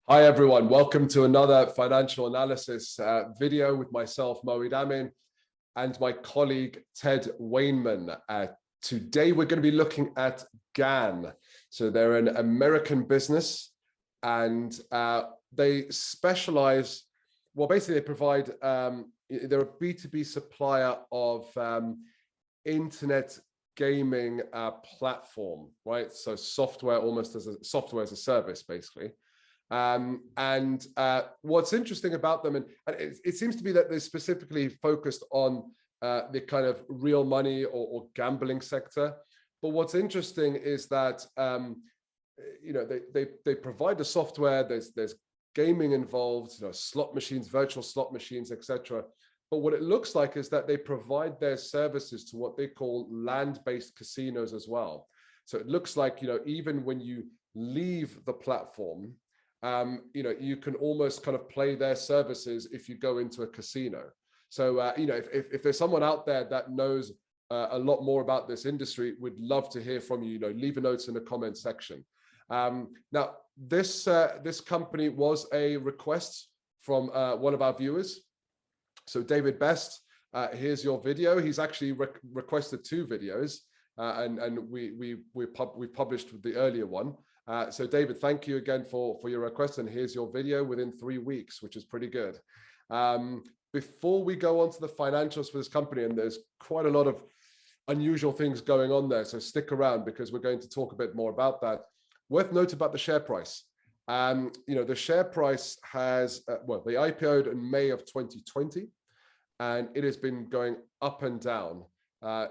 Hi everyone, welcome to another financial analysis video with myself, Moeed Amin, and my colleague, Ted Wainman. Today we're going to be looking at GAN. So they're an American business and they specialize, well basically they provide, they're a B2B supplier of internet gaming platform, right? So software almost as a software as a service basically. What's interesting about them, and it seems to be that they're specifically focused on the kind of real money or gambling sector. But what's interesting is that you know, they provide the software. There's gaming involved, you know, slot machines, virtual slot machines, etc. But what it looks like is that they provide their services to what they call land-based casinos as well. So it looks like, you know, even when you leave the platform, you know, you can almost kind of play their services if you go into a casino. So, you know, if there's someone out there that knows a lot more about this industry, we'd love to hear from you. You know, leave a note in the comment section. Now, this company was a request from one of our viewers. So David Best, here's your video. He's actually requested two videos, and we published the earlier one. So David, thank you again for your request, and here's your video within 3 weeks, which is pretty good. Before we go on to the financials for this company, and there's quite a lot of unusual things going on there, so stick around because we're going to talk a bit more about that. Worth note about the share price. You know, the share price has, well, they IPO'd in May of 2020, and it has been going up and down.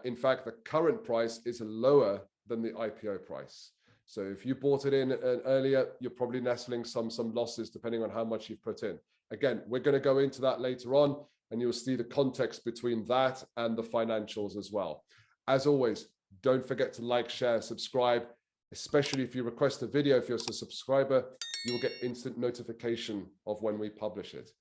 In fact, the current price is lower than the IPO price. So if you bought it in earlier, you're probably nestling some losses depending on how much you've put in. Again, we're going to go into that later on, and you'll see the context between that and the financials as well. As always, don't forget to like, share, subscribe, especially if you request a video. If you're a subscriber, you will get instant notification of when we publish it.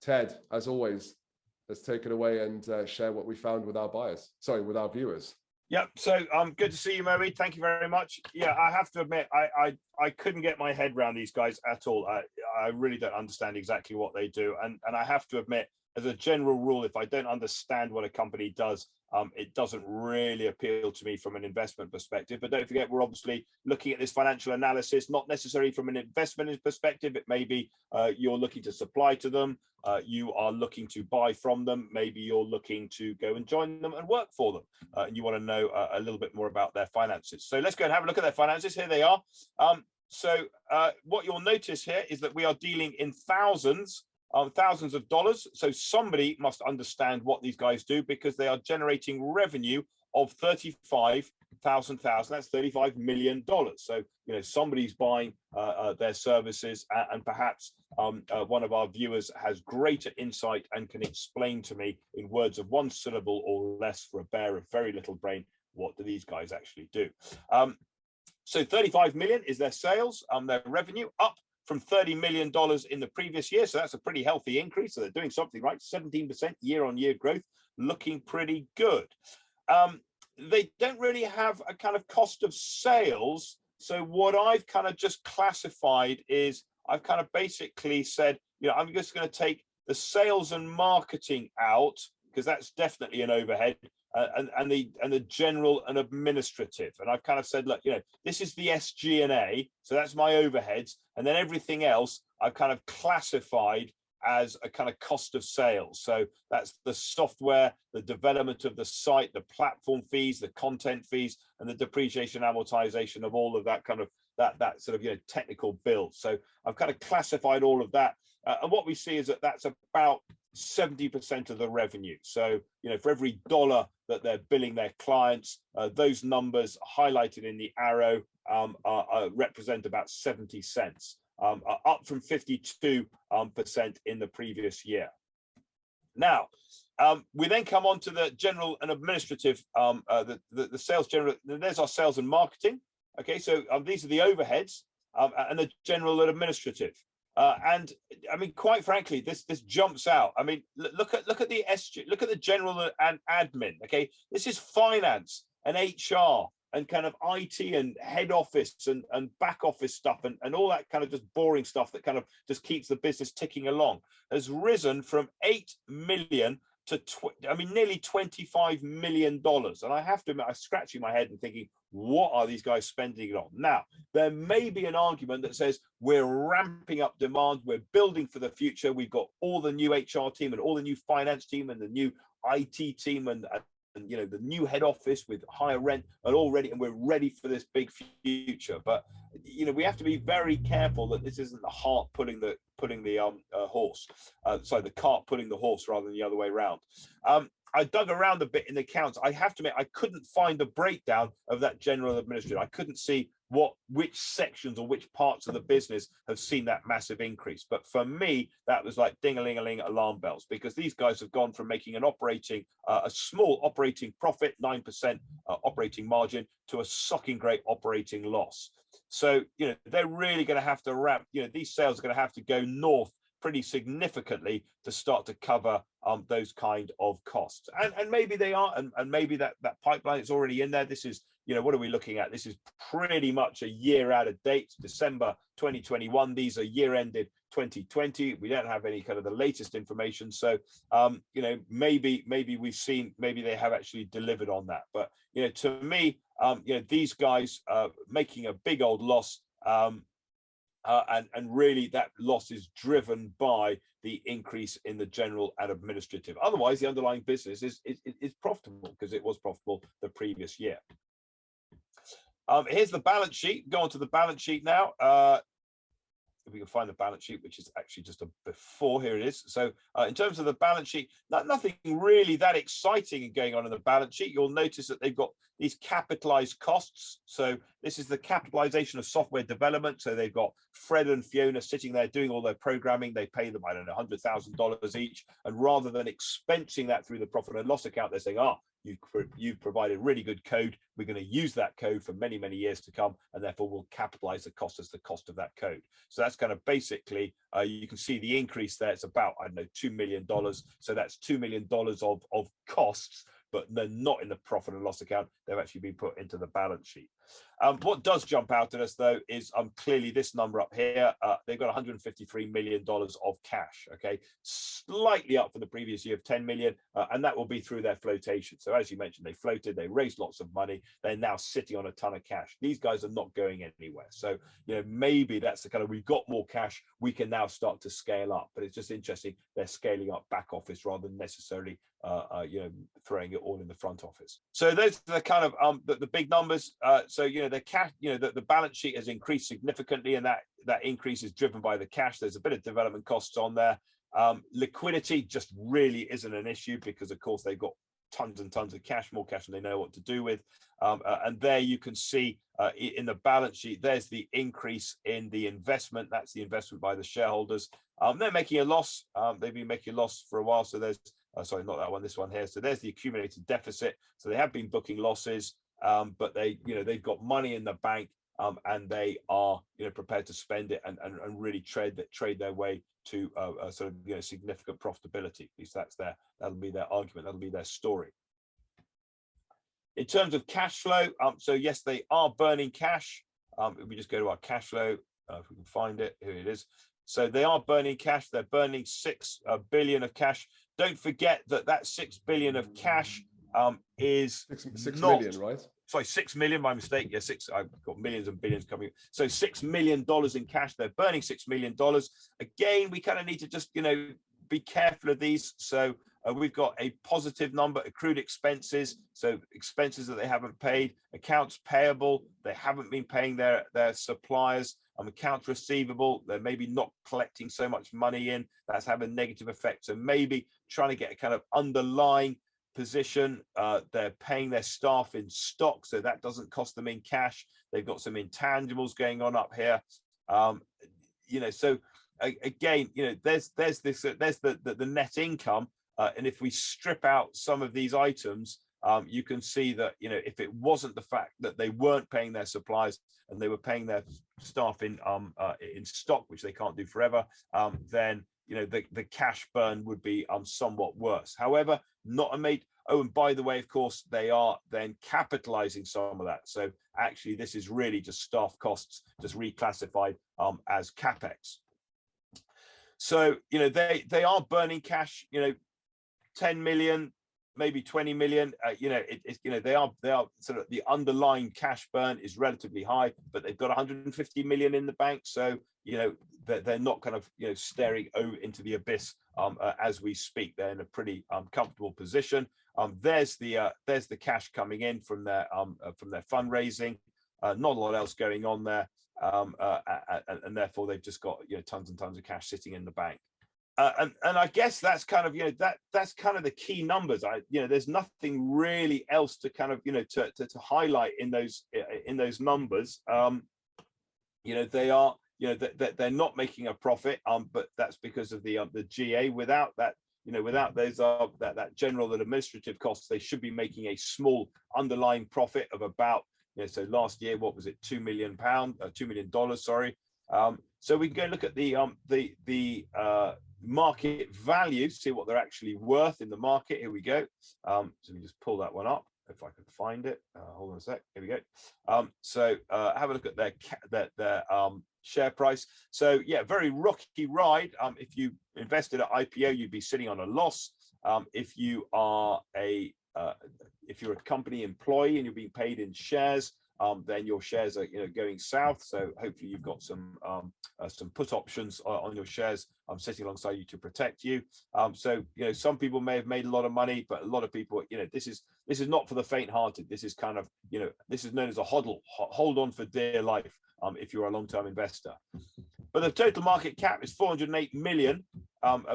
Ted, as always, let's take it away and share what we found with our buyers. Sorry, with our viewers. Yeah, so good to see you, Moeed. Thank you very much. Yeah, I have to admit, I couldn't get my head around these guys at all. I really don't understand exactly what they do, and I have to admit, as a general rule, if I don't understand what a company does, it doesn't really appeal to me from an investment perspective. But don't forget, we're obviously looking at this financial analysis, not necessarily from an investment perspective. It may be you're looking to supply to them, you are looking to buy from them, maybe you're looking to go and join them and work for them, and you want to know a little bit more about their finances. So let's go and have a look at their finances. Here they are. What you'll notice here is that we are dealing in thousands of dollars. So somebody must understand what these guys do, because they are generating revenue of that's $35 million. So, you know, somebody's buying their services, and perhaps one of our viewers has greater insight and can explain to me in words of one syllable or less for a bear of very little brain, what do these guys actually do. So 35 million is their sales, their revenue, up from $30 million in the previous year. So that's a pretty healthy increase. So they're doing something right. 17% year-on-year growth, looking pretty good. They don't really have a kind of cost of sales. So what I've kind of just classified is, I've kind of basically said, you know, I'm just going to take the sales and marketing out, because that's definitely an overhead, and the general and administrative. And I've kind of said, look, you know, this is the SG&A, so that's my overheads, and then everything else I've kind of classified as a kind of cost of sales. So that's the software, the development of the site, the platform fees, the content fees, and the depreciation, amortization of all of that kind of that sort of, you know, technical build. So I've kind of classified all of that, and what we see is that that's about 70% of the revenue. So, you know, for every dollar that they're billing their clients, those numbers highlighted in the arrow represent about 70 cents, up from 52% in the previous year. Now, we then come on to the general and administrative, the sales general. There's our sales and marketing. Okay, so these are the overheads, and the general and administrative. And I mean, quite frankly, this jumps out. I mean, look at the SG, look at the general and admin. Okay, this is finance and HR and kind of IT and head office and back office stuff and all that kind of just boring stuff that kind of just keeps the business ticking along has risen from 8 million to nearly $25 million. And I have to admit, I'm scratching my head and thinking, what are these guys spending it on? Now, there may be an argument that says we're ramping up demand, we're building for the future, we've got all the new HR team and all the new finance team and the new IT team and you know, the new head office with higher rent and all ready, and we're ready for this big future. But you know, we have to be very careful that this isn't the heart pulling the horse, sorry, the cart pulling the horse rather than the other way around. I dug around a bit in the accounts. I have to admit, I couldn't find a breakdown of that general administrator. I couldn't see which sections or which parts of the business have seen that massive increase. But for me, that was like ding-a-ling-a-ling alarm bells, because these guys have gone from making an a small operating profit, 9% operating margin, to a sucking great operating loss. So, you know, they're really going to have to ramp, you know, these sales are going to have to go north pretty significantly to start to cover those kind of costs. And maybe they are, and maybe that pipeline is already in there. This is, you know, what are we looking at? This is pretty much a year out of date, December 2021. These are year ended 2020. We don't have any kind of the latest information. So, you know, maybe we've seen, maybe they have actually delivered on that. But, you know, to me, you know, these guys making a big old loss, and really that loss is driven by the increase in the general and administrative. Otherwise, the underlying business is profitable, because it was profitable the previous year. Here's the balance sheet. Go on to the balance sheet now. If we can find the balance sheet, which is actually just a before, here it is. So in terms of the balance sheet, nothing really that exciting going on in the balance sheet. You'll notice that they've got these capitalized costs. So this is the capitalization of software development. So they've got Fred and Fiona sitting there doing all their programming. They pay them, I don't know, $100,000 each. And rather than expensing that through the profit and loss account, they're saying, you've provided really good code. We're going to use that code for many, many years to come, and therefore we'll capitalize the cost as the cost of that code. So that's kind of basically, you can see the increase there. It's about, I don't know, $2 million. So that's $2 million of costs, but they're not in the profit and loss account. They've actually been put into the balance sheet. What does jump out at us, though, is clearly this number up here. They've got $153 million of cash, okay? Slightly up for the previous year of 10 million, and that will be through their flotation. So as you mentioned, they floated, they raised lots of money. They're now sitting on a ton of cash. These guys are not going anywhere. So, you know, maybe that's the kind of, we've got more cash, we can now start to scale up. But it's just interesting, they're scaling up back office rather than necessarily you know, throwing it all in the front office. So those are the kind of the big numbers. So, you know, the cash, you know, the balance sheet has increased significantly, and that increase is driven by the cash. There's a bit of development costs on there. Liquidity just really isn't an issue, because of course they've got tons and tons of cash, more cash than they know what to do with. And there you can see in the balance sheet, there's the increase in the investment. That's the investment by the shareholders. They're making a loss. They've been making a loss for a while. So there's, sorry, not that one, this one here. So there's the accumulated deficit. So they have been booking losses, but they, you know, they've got money in the bank, and they are, you know, prepared to spend it and really trade their way to a sort of, you know, significant profitability. At least that'll be their argument. That'll be their story. In terms of cash flow, so yes, they are burning cash. If we just go to our cash flow, if we can find it, here it is. So they are burning cash. They're burning 6 billion of cash. Don't forget that 6 billion of cash is 6 million, right? Sorry, 6 million, my mistake. Yeah, I've got millions and billions coming. So $6 million in cash. They're burning $6 million. Again, we kind of need to just, you know, be careful of these. So we've got a positive number, accrued expenses. So expenses that they haven't paid, accounts payable. They haven't been paying their suppliers. Accounts receivable, they're maybe not collecting so much money in. That's having a negative effect. So maybe trying to get a kind of underlying position. They're paying their staff in stock, so that doesn't cost them in cash. They've got some intangibles going on up here. You know, so again, you know, there's the net income, and if we strip out some of these items, you can see that, you know, if it wasn't the fact that they weren't paying their suppliers and they were paying their staff in stock, which they can't do forever, then, you know, the cash burn would be somewhat worse. However, not a Oh, and by the way, of course, they are then capitalizing some of that. So actually, this is really just staff costs, just reclassified as capex. So, you know, they are burning cash, you know, 10 million, maybe 20 million. You know, you know, they are sort of, the underlying cash burn is relatively high, but they've got 150 million in the bank. So, you know, they're not kind of, you know, staring into the abyss as we speak. They're in a pretty comfortable position. There's the cash coming in from their fundraising. Not a lot else going on there. And therefore they've just got, you know, tons and tons of cash sitting in the bank. And I guess that's kind of, you know, that's kind of the key numbers. You know, there's nothing really else to kind of, you know, to highlight in those numbers. You know, they are, you know, they're not making a profit, but that's because of the GA. Without that, you know, without those that general and administrative costs, they should be making a small underlying profit of about, you know, so last year, what was it, £2 million, $2 million, sorry. So we can go look at the market value, see what they're actually worth in the market. Here we go. So we just pull that one up if I can find it. Hold on a sec. Here we go. So have a look at their share price. So yeah, very rocky ride. If you invested at IPO, you'd be sitting on a loss. If you are if you're a company employee and you're being paid in shares, then your shares are, you know, going south. So hopefully you've got some put options on your shares sitting alongside you to protect you. So, you know, some people may have made a lot of money, but a lot of people, you know, this is not for the faint-hearted. This is kind of, you know, this is known as a hodl, hold on for dear life if you're a long-term investor. But the total market cap is 408 million,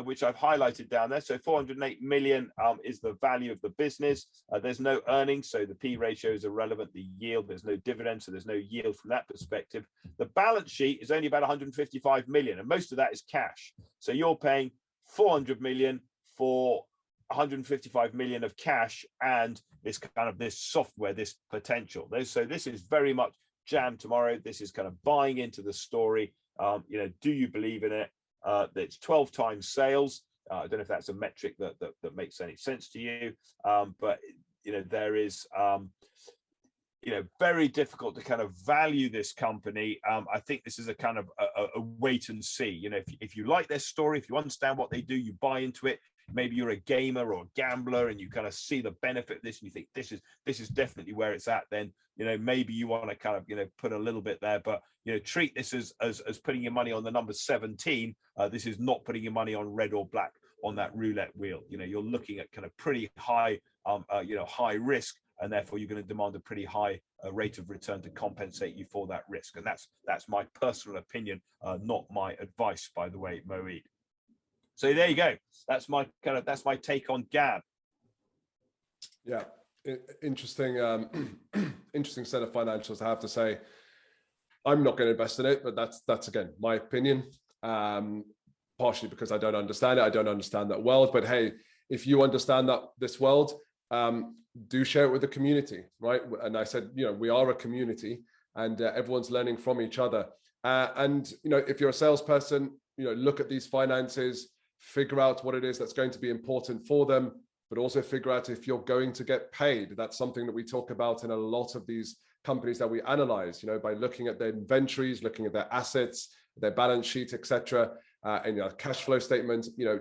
which I've highlighted down there. So 408 million is the value of the business. There's no earnings, so the P ratio is irrelevant. The yield, there's no dividend, so there's no yield from that perspective. The balance sheet is only about 155 million, and most of that is cash. So you're paying 400 million for 155 million of cash and this kind of this software, this potential. So this is very much jam tomorrow. This is kind of buying into the story. You know, do you believe in it? It's 12 times sales. I don't know if that's a metric that makes any sense to you, but you know, there is you know, very difficult to kind of value this company. I think this is a kind of a wait and see. You know, if you like their story, if you understand what they do, you buy into it. Maybe you're a gamer or a gambler and you kind of see the benefit of this and you think this is definitely where it's at, then, you know, maybe you want to kind of, you know, put a little bit there, but, you know, treat this as putting your money on the number 17. This is not putting your money on red or black on that roulette wheel. You know, you're looking at kind of pretty high, you know, high risk, and therefore you're going to demand a pretty high rate of return to compensate you for that risk. And that's my personal opinion, not my advice, by the way, Moeed. So there you go. That's my take on GAN. Yeah, interesting, interesting set of financials. I have to say, I'm not going to invest in it, but that's again my opinion. Partially because I don't understand it. I don't understand that world. But hey, if you understand this world, do share it with the community, right? And I said, you know, we are a community, and everyone's learning from each other. And you know, if you're a salesperson, you know, look at these finances. Figure out what it is that's going to be important for them, but also figure out if you're going to get paid. That's something that we talk about in a lot of these companies that we analyze, you know, by looking at their inventories, looking at their assets, their balance sheet, etc., and your cash flow statement. You know,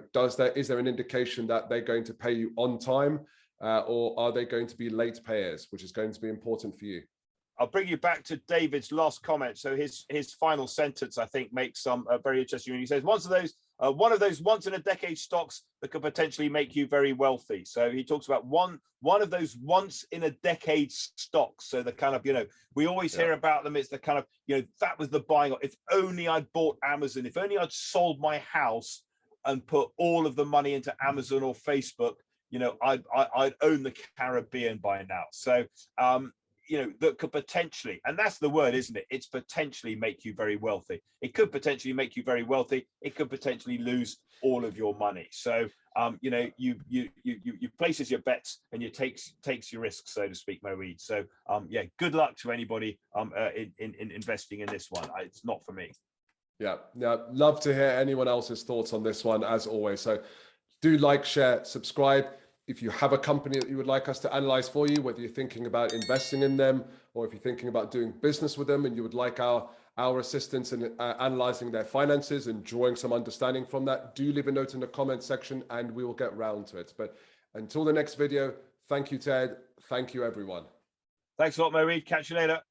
is there an indication that they're going to pay you on time, or are they going to be late payers, which is going to be important for you? I'll bring you back to David's last comment. So his final sentence, I think, makes some very interesting. He says, one of those once in a decade stocks that could potentially make you very wealthy. So he talks about one of those once in a decade stocks. So the kind of, you know, we always hear about them. It's the kind of, you know, that was the buying. If only I'd bought Amazon, if only I'd sold my house and put all of the money into Amazon or Facebook, you know, I'd own the Caribbean by now. So, you know, that could potentially, and that's the word, isn't it? It's potentially make you very wealthy. It could potentially make you very wealthy. It could potentially lose all of your money. So, you know, you places your bets and you takes your risks, so to speak, Moeed. So, yeah, good luck to anybody in investing in this one. It's not for me. Yeah, love to hear anyone else's thoughts on this one, as always. So do like, share, subscribe. if you have a company that you would like us to analyze for you, whether you're thinking about investing in them or if you're thinking about doing business with them and you would like our assistance in analyzing their finances and drawing some understanding from that, do leave a note in the comment section and we will get round to it. But until the next video, thank you, Ted. Thank you, everyone. Thanks a lot, Mary. Catch you later.